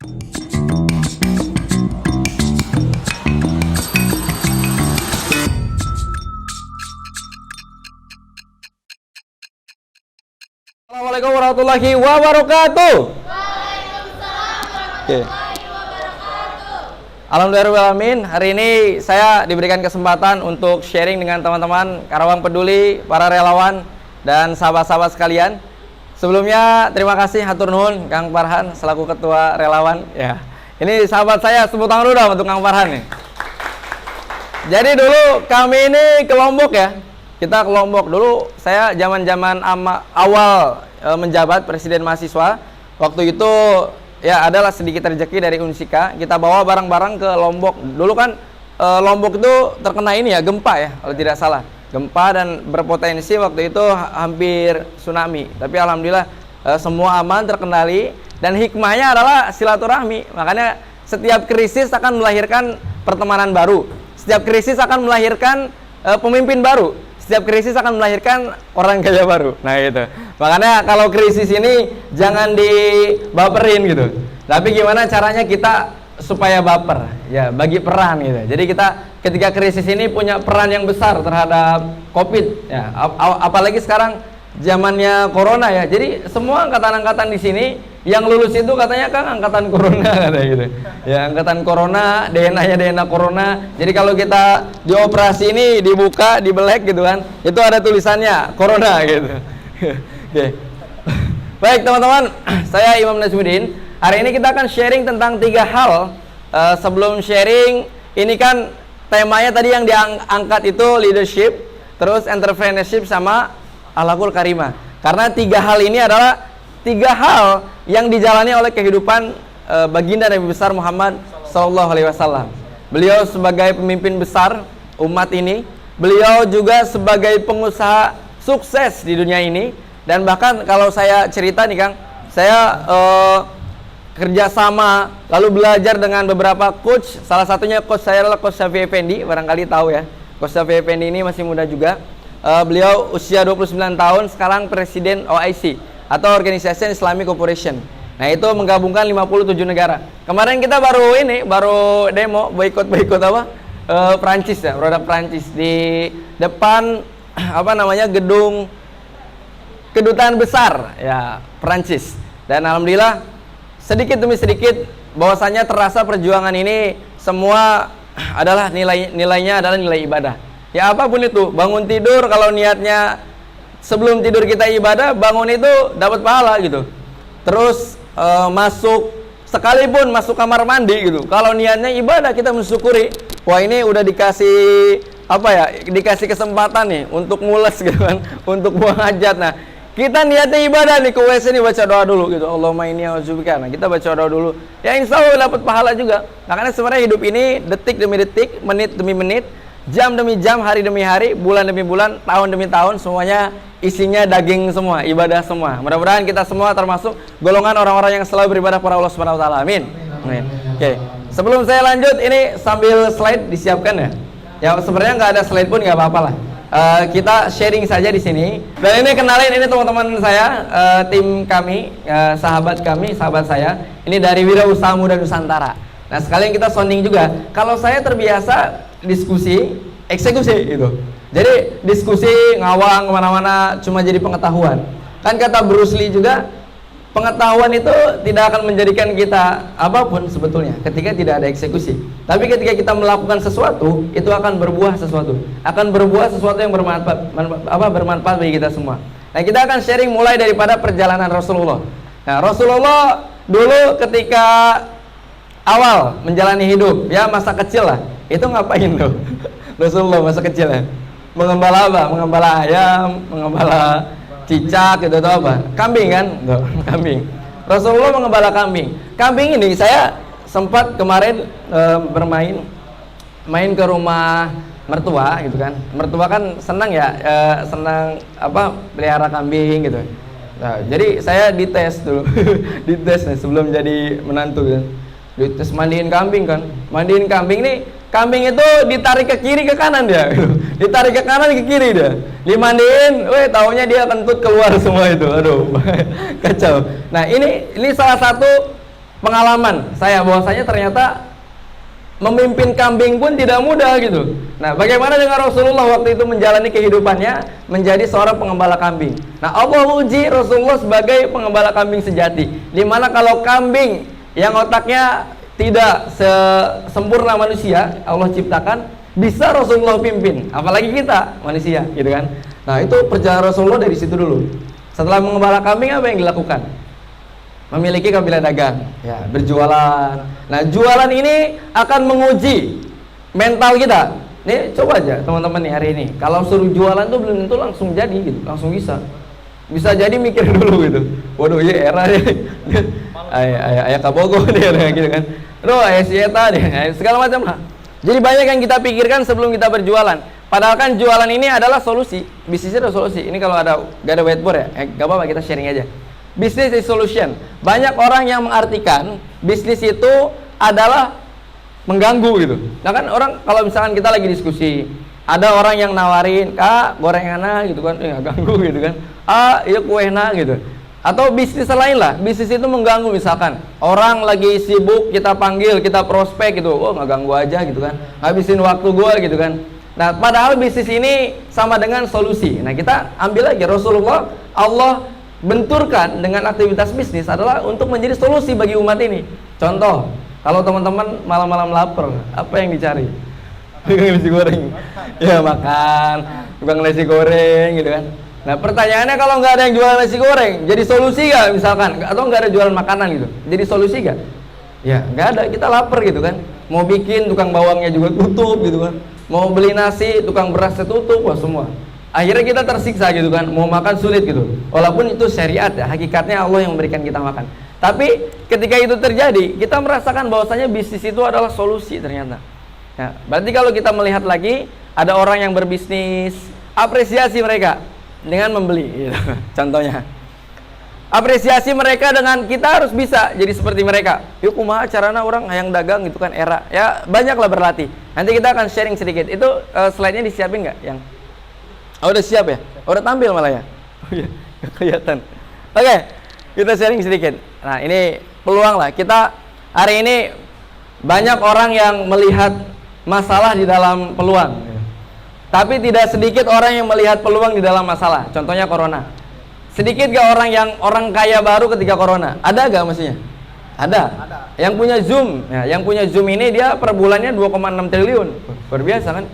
Assalamualaikum warahmatullahi wabarakatuh. Oke. Alhamdulillahirrahmanirrahim. Hari ini saya diberikan kesempatan untuk sharing dengan teman-teman Karawang Peduli, para relawan dan sahabat-sahabat sekalian. Sebelumnya terima kasih hatur nuhun Kang Farhan selaku ketua relawan. Ya. Ini sahabat saya, tepuk tangan dulu dong untuk Kang Farhan nih. Jadi dulu kami ini ke Lombok ya. Kita ke Lombok dulu, saya zaman-zaman awal menjabat presiden mahasiswa. Waktu itu ya adalah sedikit rezeki dari Unsika. Kita bawa barang-barang ke Lombok. Dulu kan Lombok itu terkena ini ya, gempa ya kalau tidak salah. Gempa dan berpotensi waktu itu hampir tsunami. Tapi alhamdulillah semua aman, terkendali. Dan hikmahnya adalah silaturahmi. Makanya setiap krisis akan melahirkan pertemanan baru. Setiap krisis akan melahirkan pemimpin baru. Setiap krisis akan melahirkan orang kaya baru. Nah gitu. Makanya kalau krisis ini jangan dibaperin gitu. Tapi gimana caranya kita supaya baper? Ya bagi peran gitu. Jadi kita ketika krisis ini punya peran yang besar terhadap COVID. Ya, apalagi sekarang zamannya corona ya. Jadi semua angkatan-angkatan di sini yang lulus itu katanya kan angkatan corona katanya gitu. Ya angkatan corona, DNA-nya DNA corona. Jadi kalau kita dioperasi ini dibuka, dibelek gitu kan, itu ada tulisannya corona gitu. Oke. Baik teman-teman, saya Imam Nazmuddin. Hari ini kita akan sharing tentang 3 hal. Sebelum sharing, ini kan temanya tadi yang diangkat itu leadership, terus entrepreneurship sama akhlakul karimah. Karena 3 hal ini adalah 3 hal yang dijalani oleh kehidupan baginda Nabi besar Muhammad SAW. Beliau sebagai pemimpin besar umat ini, beliau juga sebagai pengusaha sukses di dunia ini. Dan bahkan kalau saya cerita nih Kang, saya kerjasama lalu belajar dengan beberapa coach. Salah satunya coach saya adalah Coach Syafi'i Effendi, barangkali tahu ya. Coach Syafi'i Effendi ini masih muda juga. Beliau usia 29 tahun, sekarang presiden OIC atau Organization Islamic Cooperation. Nah itu menggabungkan 57 negara. Kemarin kita baru demo boikot apa? Prancis ya, produk Prancis di depan gedung kedutaan besar ya Prancis. Dan alhamdulillah sedikit demi sedikit bahwasanya terasa perjuangan ini semua adalah nilainya adalah nilai ibadah. Ya apapun itu, bangun tidur kalau niatnya sebelum tidur kita ibadah, bangun itu dapat pahala gitu. Terus sekalipun masuk kamar mandi gitu, kalau niatnya ibadah kita mensyukuri. Wah ini udah dikasih dikasih kesempatan nih untuk mules gitu kan, untuk buang hajat. Nah kita niatnya ibadah nih ke WC nih, baca doa dulu gitu. Allahumma inni a'udzubika. Nah kita baca doa dulu. Ya insya Allah dapat pahala juga. Nah karena sebenarnya hidup ini detik demi detik, menit demi menit, jam demi jam, hari demi hari, bulan demi bulan, tahun demi tahun, semuanya isinya daging semua, ibadah semua. Mudah-mudahan kita semua termasuk golongan orang-orang yang selalu beribadah kepada Allah Subhanahu wa taala. Amin. Amin. Oke. Sebelum saya lanjut, ini sambil slide disiapkan ya. Ya sebenarnya nggak ada slide pun nggak apa-apa lah. Kita sharing saja di sini. Dan ini kenalin, ini teman-teman saya, tim kami, sahabat saya. Ini dari Wirausaha Muda Nusantara. Nah sekalian kita sounding juga. Kalau saya terbiasa diskusi, eksekusi gitu. Jadi diskusi ngawang kemana-mana cuma jadi pengetahuan. Kan kata Bruce Lee juga, pengetahuan itu tidak akan menjadikan kita apapun sebetulnya ketika tidak ada eksekusi. Tapi ketika kita melakukan sesuatu, itu akan berbuah sesuatu. Akan berbuah sesuatu yang bermanfaat bagi kita semua. Nah kita akan sharing mulai daripada perjalanan Rasulullah. Nah Rasulullah dulu ketika awal menjalani hidup, ya masa kecil lah, itu ngapain tuh? Rasulullah masa kecil ya? Mengembala apa? Mengembala ayam, mengembala cicak gitu atau apa? Kambing kan? Tuh, kambing. Rasulullah mengembala kambing. Kambing ini saya sempat kemarin main ke rumah mertua gitu kan. Mertua kan senang ya, senang pelihara kambing gitu. Nah, jadi saya dites dulu, dites nih sebelum jadi menantu kan. Dites mandiin kambing kan. Mandiin kambing nih, kambing itu ditarik ke kiri ke kanan dia. Ditarik ke kanan ke kiri dia. Dimandiin, taunya dia kentut keluar semua itu. Aduh, kacau. Nah, ini salah satu pengalaman saya bahwasanya ternyata memimpin kambing pun tidak mudah gitu. Nah, bagaimana dengan Rasulullah waktu itu menjalani kehidupannya menjadi seorang pengembala kambing. Nah, Allah uji Rasulullah sebagai pengembala kambing sejati. Dimana kalau kambing yang otaknya tidak sempurna manusia Allah ciptakan, bisa Rasulullah pimpin, apalagi kita manusia, gitu kan. Nah, itu perjalanan Rasulullah dari situ dulu. Setelah mengembala kambing, apa yang dilakukan? Memiliki kabilah dagang, ya, berjualan. Nah, jualan ini akan menguji mental kita. Nih, coba aja teman-teman nih hari ini, kalau suruh jualan tuh belum tentu langsung jadi gitu, langsung bisa. Bisa jadi mikir dulu gitu. Waduh, ya era ya. Ayah kabogo dia gitu kan. Aduh, ayah si eta dia, segala macam lah. Jadi banyak yang kita pikirkan sebelum kita berjualan. Padahal kan jualan ini adalah solusi. Bisnisnya adalah solusi. Ini kalau gak ada whiteboard ya, gak apa-apa, kita sharing aja. Business is solution. Banyak orang yang mengartikan bisnis itu adalah mengganggu gitu. Nah kan orang kalau misalkan kita lagi diskusi, ada orang yang nawarin, "Kak, gorengan gitu kan." Ganggu gitu kan. Iya kuehna gitu. Atau bisnis lain lah, bisnis itu mengganggu, misalkan orang lagi sibuk, kita panggil, kita prospek gitu. Oh, nggak ganggu aja gitu kan. Habisin waktu gua gitu kan. Nah, padahal bisnis ini sama dengan solusi. Nah, kita ambil lagi Rasulullah, Allah benturkan dengan aktivitas bisnis adalah untuk menjadi solusi bagi umat ini. Contoh, kalau teman-teman malam-malam lapar, apa yang dicari? Tukang nasi goreng. Ya makan, tukang nasi goreng gitu kan. Nah, pertanyaannya kalau nggak ada yang jualan nasi goreng, jadi solusi nggak misalkan? Atau nggak ada jualan makanan gitu, jadi solusi nggak? Ya nggak ada, kita lapar gitu kan. Mau bikin tukang bawangnya juga tutup gitu kan. Mau beli nasi, tukang berasnya tutup, wah semua. Akhirnya kita tersiksa gitu kan, mau makan sulit gitu. Walaupun itu syariat ya, hakikatnya Allah yang memberikan kita makan. Tapi ketika itu terjadi, kita merasakan bahwasanya bisnis itu adalah solusi ternyata. Nah, berarti kalau kita melihat lagi, ada orang yang berbisnis, apresiasi mereka dengan membeli gitu. Contohnya, apresiasi mereka dengan kita harus bisa jadi seperti mereka. Yuk kumaha carana orang yang dagang gitu kan, era. Ya banyaklah berlatih. Nanti kita akan sharing sedikit. Itu slide-nya disiapin nggak? Yang udah siap ya? Udah tampil malah ya? Oh iya, kelihatan. Oke, kita sharing sedikit. Nah, ini peluang lah. Kita hari ini banyak orang yang melihat masalah di dalam peluang. Tapi tidak sedikit orang yang melihat peluang di dalam masalah. Contohnya corona. Sedikit gak orang kaya baru ketika corona? Ada gak maksudnya? Ada. Yang punya Zoom, ya, yang punya Zoom ini dia per bulannya 2,6 triliun. Luar biasa kan?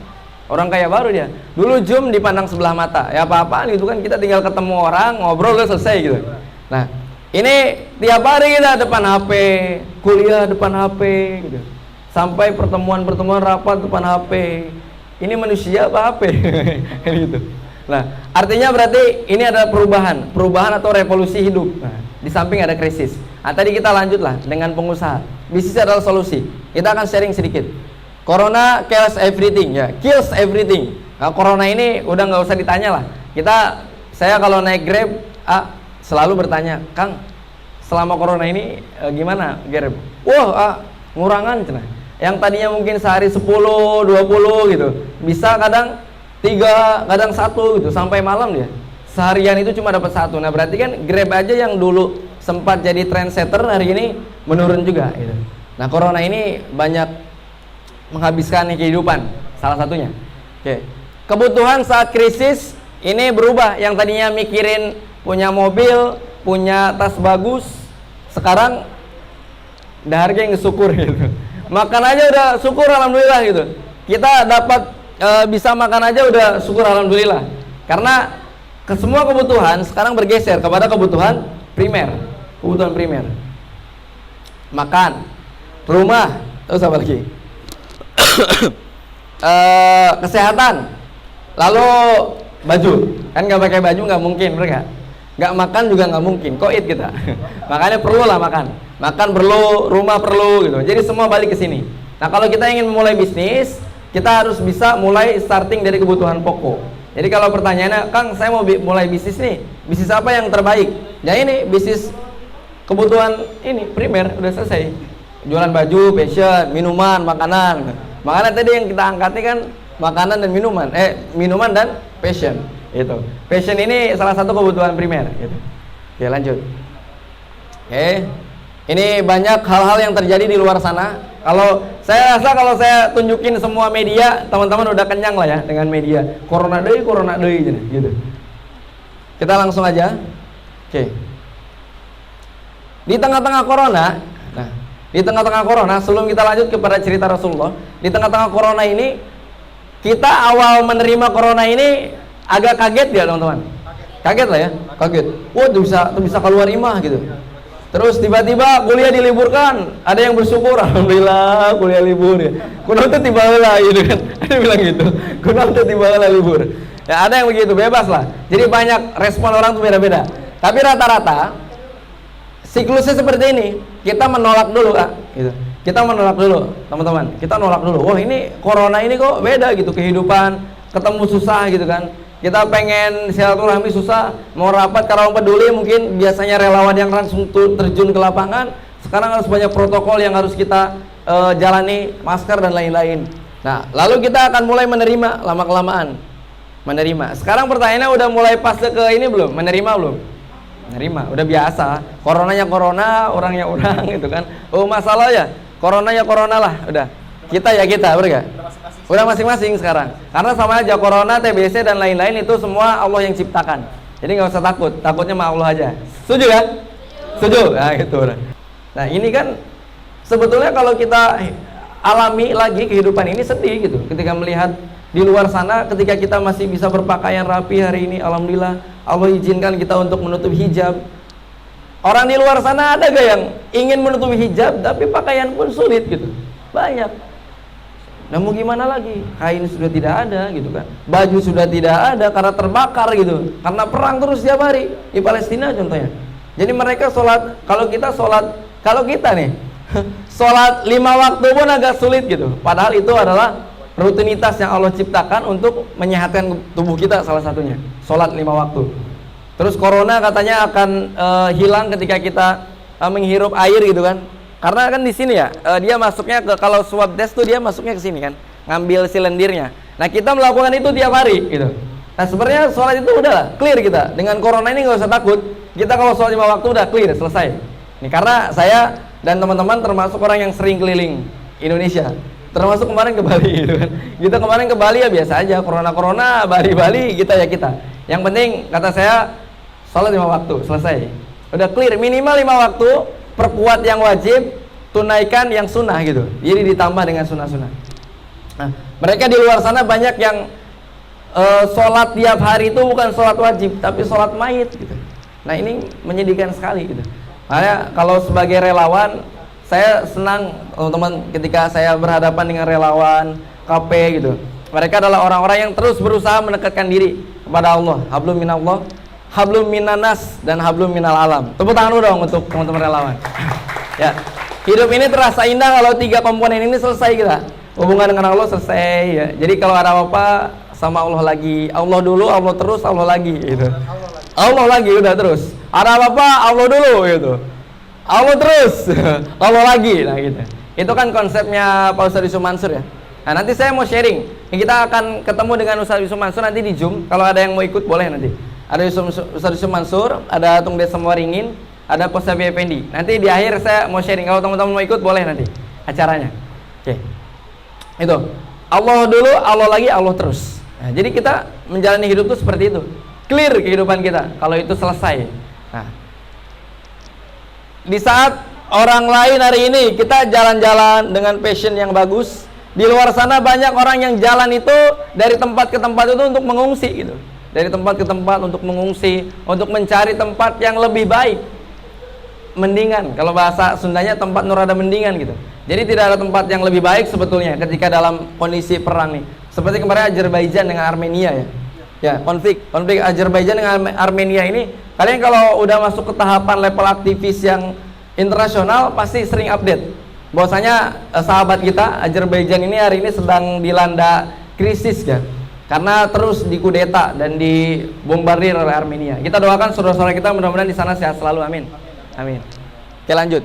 Orang kaya baru dia. Dulu Zoom dipandang sebelah mata. Ya apa-apaan gitu kan, kita tinggal ketemu orang, ngobrol udah selesai gitu. Nah, ini tiap hari kita depan HP, kuliah depan HP gitu. Sampai pertemuan rapat depan HP. Ini manusia apa HP? Gitu. Nah, artinya berarti ini adalah perubahan atau revolusi hidup. Nah, di samping ada krisis. Nah, tadi kita lanjutlah dengan pengusaha. Bisnis adalah solusi. Kita akan sharing sedikit. Corona kills everything, ya, kills everything. Nah, corona ini udah nggak usah ditanya lah. Saya kalau naik Grab, selalu bertanya, "Kang, selama corona ini gimana Grab?" Wah, ngurangan cenah. Yang tadinya mungkin sehari 10, 20 gitu, bisa kadang 3, kadang 1 gitu, sampai malam dia. Seharian itu cuma dapat 1. Nah, berarti kan Grab aja yang dulu sempat jadi trendsetter hari ini menurun juga gitu. Nah, corona ini banyak menghabiskan kehidupan, salah satunya. Oke. Kebutuhan saat krisis ini berubah. Yang tadinya mikirin punya mobil, punya tas bagus, sekarang udah harga yang syukur gitu. Makan aja udah syukur alhamdulillah gitu. Kita dapat bisa makan aja udah syukur alhamdulillah. Karena semua kebutuhan sekarang bergeser kepada kebutuhan primer. Kebutuhan primer. Makan, rumah, terus apa lagi? Kesehatan, lalu baju. Kan nggak pakai baju nggak mungkin mereka. Nggak makan juga nggak mungkin. Koit kita. Makanya perlu lah makan. Makan perlu, rumah perlu gitu. Jadi semua balik ke sini. Nah, kalau kita ingin memulai bisnis, kita harus bisa mulai starting dari kebutuhan pokok. Jadi kalau pertanyaannya, "Kang, saya mau mulai bisnis nih. Bisnis apa yang terbaik?" Ya ini bisnis kebutuhan ini primer udah selesai. Jualan baju, fashion, minuman, makanan. Makanan tadi yang kita angkat ini kan makanan dan minuman. Minuman dan fashion. Itu. Fashion ini salah satu kebutuhan primer gitu. Oke, lanjut. Oke. Ini banyak hal-hal yang terjadi di luar sana. Kalau saya rasa kalau saya tunjukin semua media, teman-teman udah kenyang lah ya dengan media. Corona deui gitu. Kita langsung aja. Oke. Di tengah-tengah corona, di tengah-tengah corona, sebelum kita lanjut kepada cerita Rasulullah, di tengah-tengah corona ini, kita awal menerima corona ini agak kaget ya teman-teman. Kaget lah ya, kaget. Wah, tuh bisa keluar imah gitu. Terus tiba-tiba kuliah diliburkan. Ada yang bersyukur, alhamdulillah kuliah libur ya. Kunaon teh tiba heula gitu kan. Ada yang bilang gitu. Kunaon teh tiba heula libur. Ya ada yang begitu, bebas lah. Jadi banyak respon orang tuh beda-beda. Tapi rata-rata siklusnya seperti ini. Kita menolak dulu, Kak, gitu. Kita menolak dulu, teman-teman. Kita nolak dulu. Wah, ini corona ini kok beda gitu kehidupan, ketemu susah gitu kan. Kita pengen silaturahmi susah, mau rapat Karawang Peduli mungkin biasanya relawan yang langsung terjun ke lapangan, sekarang harus banyak protokol yang harus kita jalani, masker dan lain-lain. Nah, lalu kita akan mulai menerima lama-kelamaan. Menerima. Sekarang pertanyaannya udah mulai pas ke ini belum? Menerima belum? Menerima, udah biasa. Coronanya corona, orangnya orang gitu kan. Oh, masalah ya, coronanya corona lah, udah. Kita ya kita, bener gak? Udah masing-masing sekarang. Karena sama aja corona, TBC dan lain-lain itu semua Allah yang ciptakan. Jadi nggak usah takut, takutnya sama Allah aja. Setuju kan? Setuju? Nah gitu. Nah ini kan sebetulnya kalau kita alami lagi kehidupan ini sedih gitu. Ketika melihat di luar sana, ketika kita masih bisa berpakaian rapi hari ini, alhamdulillah Allah izinkan kita untuk menutup hijab. Orang di luar sana ada gak yang ingin menutup hijab tapi pakaian pun sulit gitu? Banyak. Nah mau gimana lagi? Kain sudah tidak ada gitu kan, baju sudah tidak ada karena terbakar gitu, karena perang terus setiap hari di Palestina contohnya. Jadi mereka sholat, kalau kita nih sholat 5 waktu pun agak sulit gitu. Padahal itu adalah rutinitas yang Allah ciptakan untuk menyehatkan tubuh kita, salah satunya sholat 5 waktu. Terus corona katanya akan hilang ketika kita menghirup air gitu kan. Karena kan di sini ya, dia masuknya ke, kalau swab test tuh dia masuknya ke sini kan, ngambil silendirnya. Nah kita melakukan itu tiap hari gitu. Nah sebenarnya sholat itu udahlah clear kita. Dengan corona ini nggak usah takut. Kita kalau sholat 5 waktu udah clear, selesai. Nih karena saya dan teman-teman termasuk orang yang sering keliling Indonesia. Termasuk kemarin ke Bali gitu kan. Kita kemarin ke Bali ya biasa aja, corona, Bali, kita ya kita. Yang penting kata saya sholat 5 waktu, selesai. Udah clear, minimal 5 waktu. Perkuat yang wajib, tunaikan yang sunnah gitu. Jadi ditambah dengan sunnah-sunnah. Nah, mereka di luar sana banyak yang sholat tiap hari itu bukan sholat wajib, tapi sholat mayit gitu. Nah ini menyedihkan sekali gitu. Makanya kalau sebagai relawan, saya senang teman-teman ketika saya berhadapan dengan relawan, KP gitu. Mereka adalah orang-orang yang terus berusaha mendekatkan diri kepada Allah. Hablum minallah, hablum minanas, dan hablum minal alam. Tepuk tangan dulu dong untuk teman-teman relawan. Ya, hidup ini terasa indah kalau 3 komponen ini selesai kita. Hubungan dengan Allah selesai ya. Jadi kalau ada apa sama Allah lagi. Allah dulu, Allah terus, Allah lagi gitu. Allah lagi udah terus. Ada apa-apa Allah dulu gitu. Allah terus, Allah lagi. Nah gitu. Itu kan konsepnya Pak Ustadz Yusuf Mansur ya. Nah nanti saya mau sharing. Kita akan ketemu dengan Ustadz Yusuf Mansur nanti di Zoom. Kalau ada yang mau ikut boleh nanti. Ada Ustadz Yusuf Mansur, ada Tung Desa Waringin, ada Posabi Effendi. Nanti di akhir saya mau sharing. Kalau teman-teman mau ikut boleh nanti acaranya. Oke. Itu. Allah dulu, Allah lagi, Allah terus. Nah, jadi kita menjalani hidup itu seperti itu. Clear kehidupan kita kalau itu selesai. Nah, di saat orang lain hari ini kita jalan-jalan dengan passion yang bagus, di luar sana banyak orang yang jalan itu dari tempat ke tempat itu untuk mengungsi gitu. Dari tempat ke tempat untuk mengungsi, untuk mencari tempat yang lebih baik, mendingan. Kalau bahasa Sundanya tempat nurada mendingan gitu. Jadi tidak ada tempat yang lebih baik sebetulnya ketika dalam kondisi perang nih. Seperti kemarin Azerbaijan dengan Armenia ya. Ya, konflik Azerbaijan dengan Armenia ini, kalian kalau udah masuk ke tahapan level aktivis yang internasional pasti sering update. Bahwasanya sahabat kita Azerbaijan ini hari ini sedang dilanda krisis ya. Karena terus dikudeta dan dibombardir oleh Armenia. Kita doakan saudara-saudara kita mudah-mudahan di sana sehat selalu, amin. Amin. Oke, lanjut.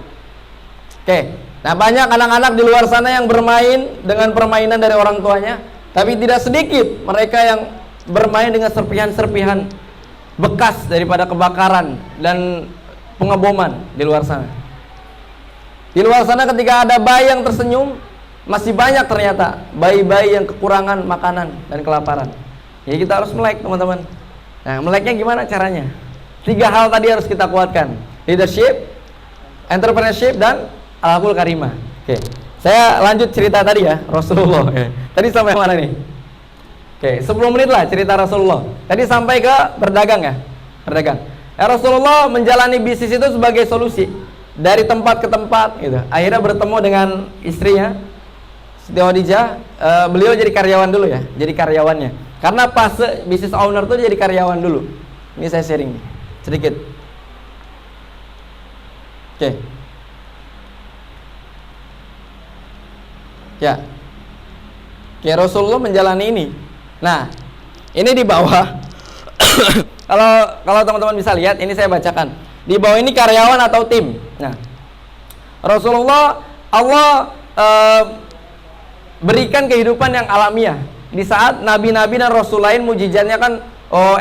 Oke. Nah, banyak anak-anak di luar sana yang bermain dengan permainan dari orang tuanya, tapi tidak sedikit mereka yang bermain dengan serpihan-serpihan bekas daripada kebakaran dan pengeboman di luar sana. Di luar sana ketika ada bayi yang tersenyum, masih banyak ternyata bayi-bayi yang kekurangan makanan dan kelaparan. Jadi kita harus melek, teman-teman. Nah, meleknya gimana caranya? 3 hal tadi harus kita kuatkan. Leadership, entrepreneurship, dan akhlakul karimah. Oke. Saya lanjut cerita tadi ya, Rasulullah. Tadi sampai mana nih? Oke, 10 menit lah cerita Rasulullah. Tadi sampai ke berdagang ya. Berdagang. Rasulullah menjalani bisnis itu sebagai solusi dari tempat ke tempat gitu. Akhirnya bertemu dengan istrinya Siti Khadijah. Beliau jadi karyawan dulu ya, jadi karyawannya. Karena pas bisnis owner tuh jadi karyawan dulu. Ini saya sharing sedikit. Oke. Ya. Oke, Rasulullah menjalani ini. Nah, ini di bawah. Kalau teman-teman bisa lihat, ini saya bacakan. Di bawah ini karyawan atau tim. Nah, Rasulullah, Allah berikan kehidupan yang alamiah. Di saat nabi-nabi dan rasul lain mujizatnya kan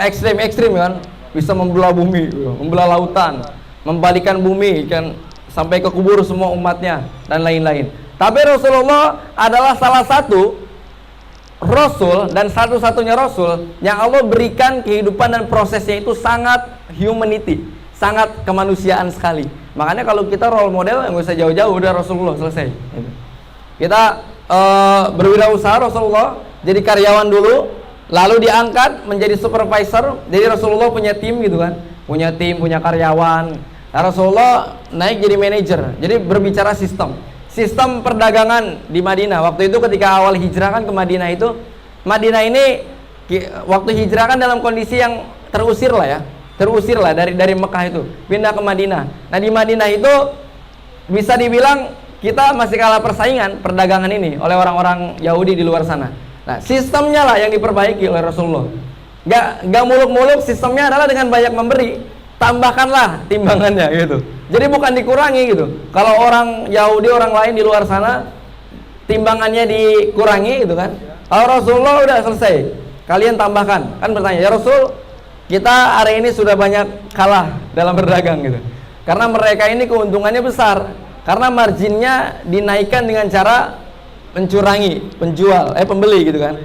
ekstrim kan, bisa membelah bumi, membelah lautan, membalikan bumi kan sampai ke kubur semua umatnya dan lain-lain. Tapi Rasulullah adalah salah satu rasul dan satu-satunya rasul yang Allah berikan kehidupan dan prosesnya itu sangat humanity, sangat kemanusiaan sekali. Makanya kalau kita role model nggak usah jauh-jauh, udah Rasulullah selesai. Kita berwirausaha Rasulullah, jadi karyawan dulu, lalu diangkat menjadi supervisor. Jadi Rasulullah punya tim gitu kan, punya tim, punya karyawan. Nah, Rasulullah naik jadi manajer. Jadi berbicara sistem perdagangan di Madinah. Waktu itu ketika awal hijrah kan ke Madinah itu, Madinah ini waktu hijrah kan dalam kondisi yang terusir lah dari Mekah itu, pindah ke Madinah. Nah, di Madinah itu bisa dibilang kita masih kalah persaingan perdagangan ini oleh orang-orang Yahudi di luar sana. Nah, sistemnya lah yang diperbaiki oleh Rasulullah. Gak muluk-muluk, sistemnya adalah dengan banyak memberi, tambahkanlah timbangannya gitu. Jadi bukan dikurangi gitu. Kalau orang Yahudi, orang lain di luar sana timbangannya dikurangi gitu kan. Kalau Rasulullah udah selesai, kalian tambahkan. Kan bertanya, ya Rasul, kita hari ini sudah banyak kalah dalam berdagang gitu. Karena mereka ini keuntungannya besar. Karena marginnya dinaikkan dengan cara mencurangi pembeli gitu kan.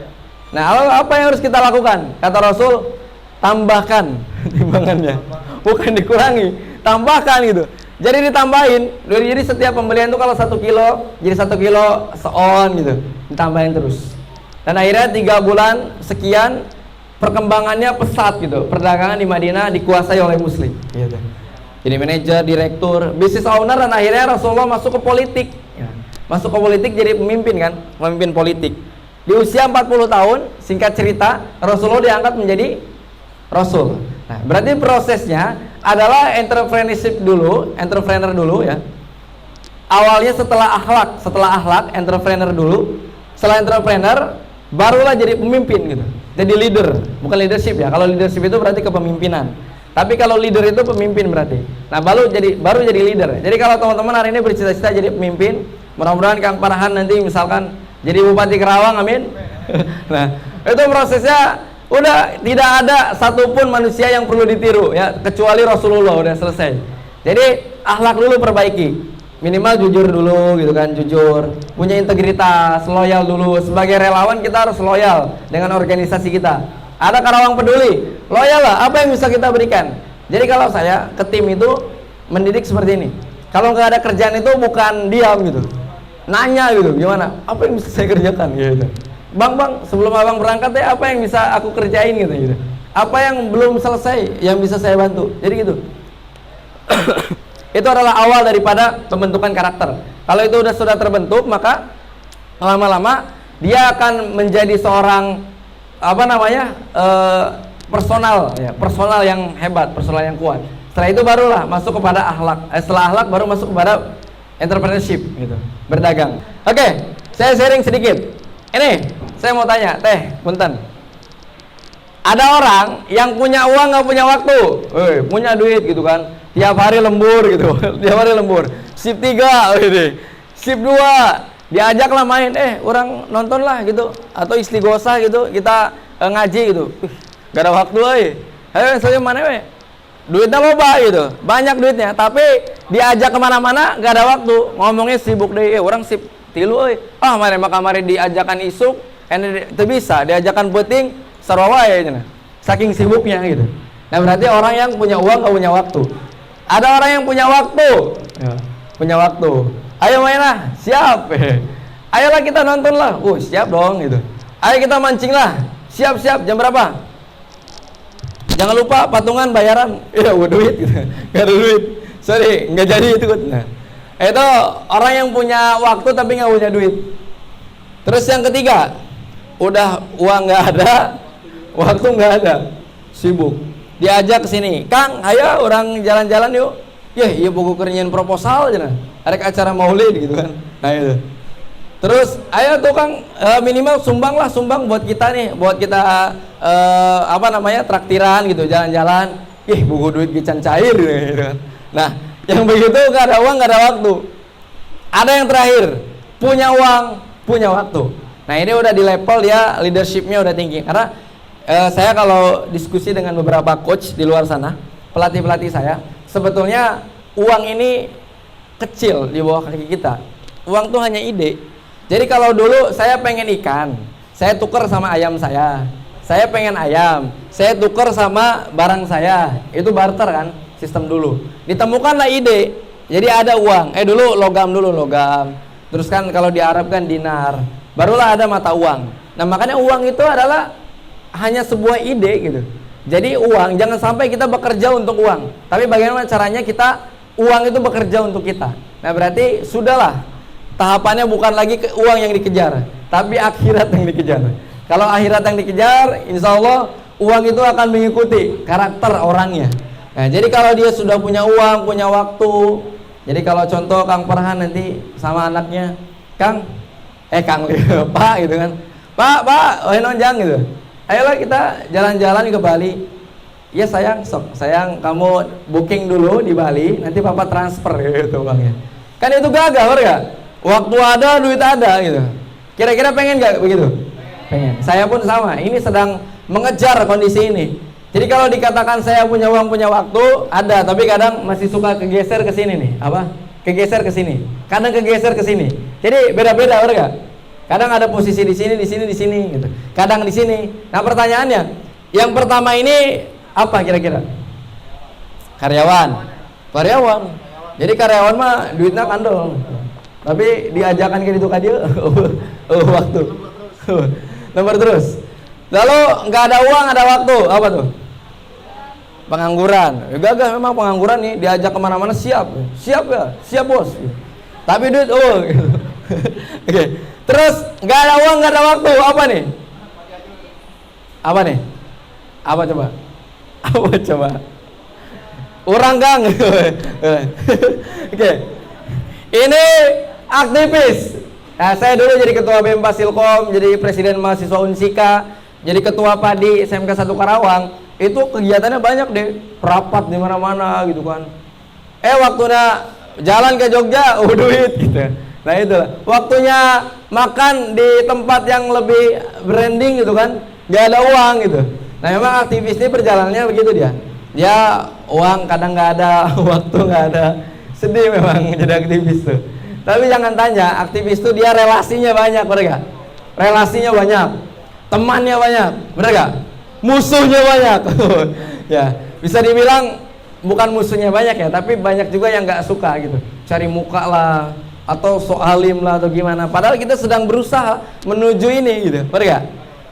Nah, lalu apa yang harus kita lakukan? Kata Rasul, tambahkan timbangannya, bukan dikurangi, tambahkan gitu. Jadi ditambahin. Jadi setiap pembelian itu kalau 1 kilo jadi 1 kilo seon gitu, ditambahin terus. Dan akhirnya 3 bulan sekian perkembangannya pesat gitu. Perdagangan di Madinah dikuasai oleh Muslim. Gitu. Jadi manajer, direktur, business owner, dan akhirnya Rasulullah masuk ke politik. Masuk ke politik jadi pemimpin kan, pemimpin politik. Di usia 40 tahun, singkat cerita, Rasulullah diangkat menjadi Rasul. Nah, berarti prosesnya adalah entrepreneur dulu ya. Awalnya setelah akhlak, entrepreneur dulu. Setelah entrepreneur, barulah jadi pemimpin gitu. Jadi leader, bukan leadership ya. Kalau leadership itu berarti kepemimpinan. Tapi kalau leader itu pemimpin berarti. Nah, baru jadi leader. Jadi kalau teman-teman hari ini bercita-cita jadi pemimpin, mudah-mudahan Kang Farhan nanti misalkan jadi Bupati Kerawang, amin. Nah, itu prosesnya udah tidak ada satupun manusia yang perlu ditiru ya, kecuali Rasulullah, udah selesai. Jadi akhlak dulu perbaiki, minimal jujur dulu gitu kan, jujur, punya integritas, loyal dulu. Sebagai relawan kita harus loyal dengan organisasi kita. Ada Karawang Peduli, loyal lah, apa yang bisa kita berikan. Jadi kalau saya ke tim itu mendidik seperti ini. Kalau nggak ada kerjaan itu bukan diam gitu, nanya gitu, gimana, apa yang bisa saya kerjakan gitu. Bang, sebelum abang berangkat ya, apa yang bisa aku kerjain gitu. Apa yang belum selesai yang bisa saya bantu. Jadi gitu. Itu adalah awal daripada pembentukan karakter. Kalau itu sudah terbentuk, maka lama-lama dia akan menjadi seorang personal yang hebat, personal yang kuat. Setelah itu barulah masuk kepada akhlak. Setelah akhlak baru masuk kepada entrepreneurship gitu, berdagang. Oke, saya sharing sedikit. Ini saya mau tanya, Teh, punten. Ada orang yang punya uang nggak punya waktu, punya duit gitu kan, tiap hari lembur gitu, tiap hari lembur. Shift 3, shift 2, diajaklah main, orang nonton lah gitu, atau istighosa gitu, kita ngaji gitu. Gak ada waktu, ayo saya mana duitnya loba gitu, banyak duitnya, tapi diajak kemana-mana gak ada waktu, ngomongnya sibuk deh, orang sip tilu, mari makamari diajakan isuk, itu bisa, diajakan puting, sarawai aja, saking sibuknya gitu. Nah berarti orang yang punya uang gak punya waktu. Ada orang yang punya waktu, punya waktu. Ayo main lah, siap. Ayolah kita nonton lah, siap dong gitu. Ayo kita mancing lah, siap-siap. Jam berapa? Jangan lupa patungan bayaran. Iya, duit gitu. Gak ada duit. Sorry, nggak jadi itu. Nah, itu orang yang punya waktu tapi nggak punya duit. Terus yang ketiga, udah uang nggak ada, waktu nggak ada, sibuk. Diajak ke sini, Kang, ayo orang jalan-jalan yuk. Iya buku kerjaan proposal aja nah. Ada acara maulid gitu kan. Nah itu. Terus ayo tuh Kang, minimal sumbang buat kita nih, buat kita traktiran gitu, jalan-jalan. Buku duit gican cair gitu kan. Nah, yang begitu gak ada uang, gak ada waktu. Ada yang terakhir, punya uang, punya waktu. Nah, ini udah di level dia leadershipnya udah tinggi. Karena saya kalau diskusi dengan beberapa coach di luar sana, pelatih-pelatih saya, sebetulnya uang ini kecil di bawah kaki kita. Uang tuh hanya ide. Jadi kalau dulu saya pengen ikan, saya tuker sama ayam saya. Saya pengen ayam, saya tuker sama barang saya. Itu barter kan, sistem dulu. Ditemukanlah ide, jadi ada uang. Dulu logam. Terus kan kalau di Arab kan dinar. Barulah ada mata uang. Nah makanya uang itu adalah hanya sebuah ide gitu. Jadi uang, jangan sampai kita bekerja untuk uang. Tapi bagaimana caranya uang itu bekerja untuk kita. Nah berarti sudahlah. Tahapannya bukan lagi uang yang dikejar, tapi akhirat yang dikejar. Kalau akhirat yang dikejar, insya Allah uang itu akan mengikuti karakter orangnya. Nah, jadi kalau dia sudah punya uang, punya waktu. Jadi kalau contoh Kang Farhan nanti sama anaknya, Kang Pak gitu kan. Pak, nonjang gitu. Ayolah kita jalan-jalan ke Bali. Ya sayang kamu booking dulu di Bali, nanti Papa transfer gitu uangnya. Kan itu gagal, enggak? Waktu ada, duit ada gitu. Kira-kira pengen gak begitu? Pengen. Saya pun sama. Ini sedang mengejar kondisi ini. Jadi kalau dikatakan saya punya uang, punya waktu, ada. Tapi kadang masih suka kegeser ke sini nih. Kegeser ke sini. Kadang kegeser ke sini. Jadi beda-beda, enggak? Kadang ada posisi di sini gitu. Kadang di sini. Nah pertanyaannya, yang pertama ini apa kira-kira? Karyawan. Jadi karyawan mah duitnya kandel. Tapi diajakan ke itu dia waktu. Nomor terus. Lalu nggak ada uang, ada waktu, apa tuh? Pengangguran. Gagah memang pengangguran nih, diajak kemana-mana siap bos. Tapi duit gitu. Oke. Terus nggak ada uang, nggak ada waktu, apa nih? Apa coba? Orang Kang. Oke. Ini aktivis. Nah, saya dulu jadi ketua BEM Fasilkom, jadi presiden mahasiswa Unsika, jadi ketua Padi SMK 1 Karawang. Itu kegiatannya banyak deh, rapat di mana-mana gitu kan. Waktunya jalan ke Jogja, duit gitu. Nah itu, waktunya makan di tempat yang lebih branding gitu kan, nggak ada uang gitu. Nah memang aktivis ini perjalanannya begitu dia. Dia uang kadang nggak ada, waktu nggak ada. Sedih memang jadi aktivis tuh. Tapi jangan tanya, aktivis tuh dia relasinya banyak, bener gak? Relasinya banyak, temannya banyak, bener gak? Musuhnya banyak. Ya, bisa dibilang bukan musuhnya banyak ya, tapi banyak juga yang nggak suka gitu. Cari muka lah, atau soalim lah atau gimana. Padahal kita sedang berusaha menuju ini gitu, bener gak?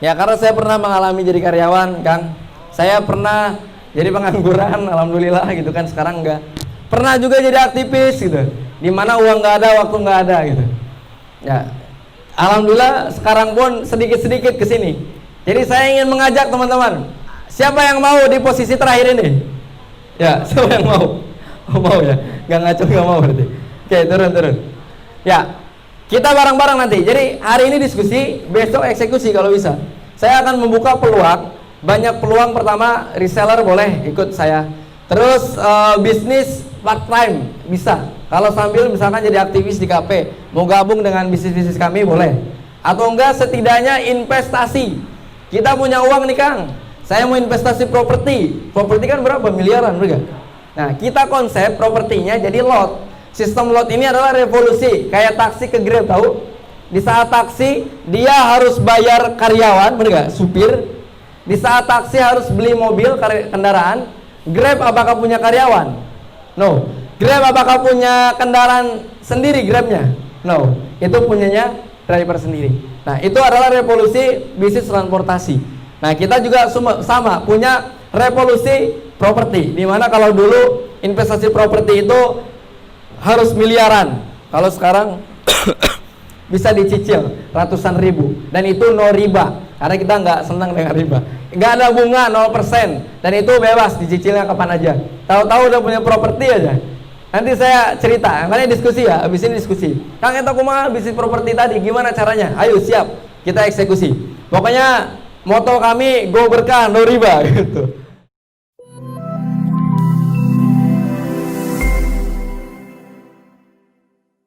Ya karena saya pernah mengalami jadi karyawan, Kang. Saya pernah jadi pengangguran, alhamdulillah gitu kan, sekarang enggak. Pernah juga jadi aktivis gitu, dimana uang nggak ada, waktu nggak ada gitu. Ya, alhamdulillah sekarang pun sedikit-sedikit kesini. Jadi saya ingin mengajak teman-teman, siapa yang mau di posisi terakhir ini? Ya, siapa yang mau? Mau ya? Nggak ngaco, nggak mau berarti. Oke, turun. Ya, kita bareng-bareng nanti. Jadi hari ini diskusi, besok eksekusi kalau bisa. Saya akan membuka peluang, banyak peluang. Pertama, reseller boleh ikut saya. Terus bisnis part time bisa. Kalau sambil misalkan jadi aktivis di KP, mau gabung dengan bisnis-bisnis kami boleh. Atau enggak setidaknya investasi. Kita punya uang nih Kang, Saya mau investasi properti. Properti kan berapa? Miliaran, bener gak? Nah, kita konsep propertinya jadi lot. Sistem lot ini adalah revolusi. Kayak taksi ke Grab, tahu? Di saat taksi, dia harus bayar karyawan, bener gak? Supir. Di saat taksi harus beli mobil, kendaraan. Grab apakah punya karyawan? No. Grab apakah punya kendaraan sendiri Grabnya? No. Itu punyanya driver sendiri. Nah, itu adalah revolusi bisnis transportasi. Nah, kita juga sama punya revolusi properti, dimana kalau dulu investasi properti itu harus miliaran, kalau sekarang bisa dicicil ratusan ribu, dan itu no riba, karena kita nggak senang dengan riba, nggak ada bunga 0%, dan itu bebas dicicilnya kapan aja. Tahu-tahu udah punya properti aja. Nanti saya cerita, makanya diskusi ya, abis ini diskusi. Kang Eta kumaha bisnis properti tadi, gimana caranya? Ayo siap, kita eksekusi. Pokoknya moto kami go berkah no riba gitu.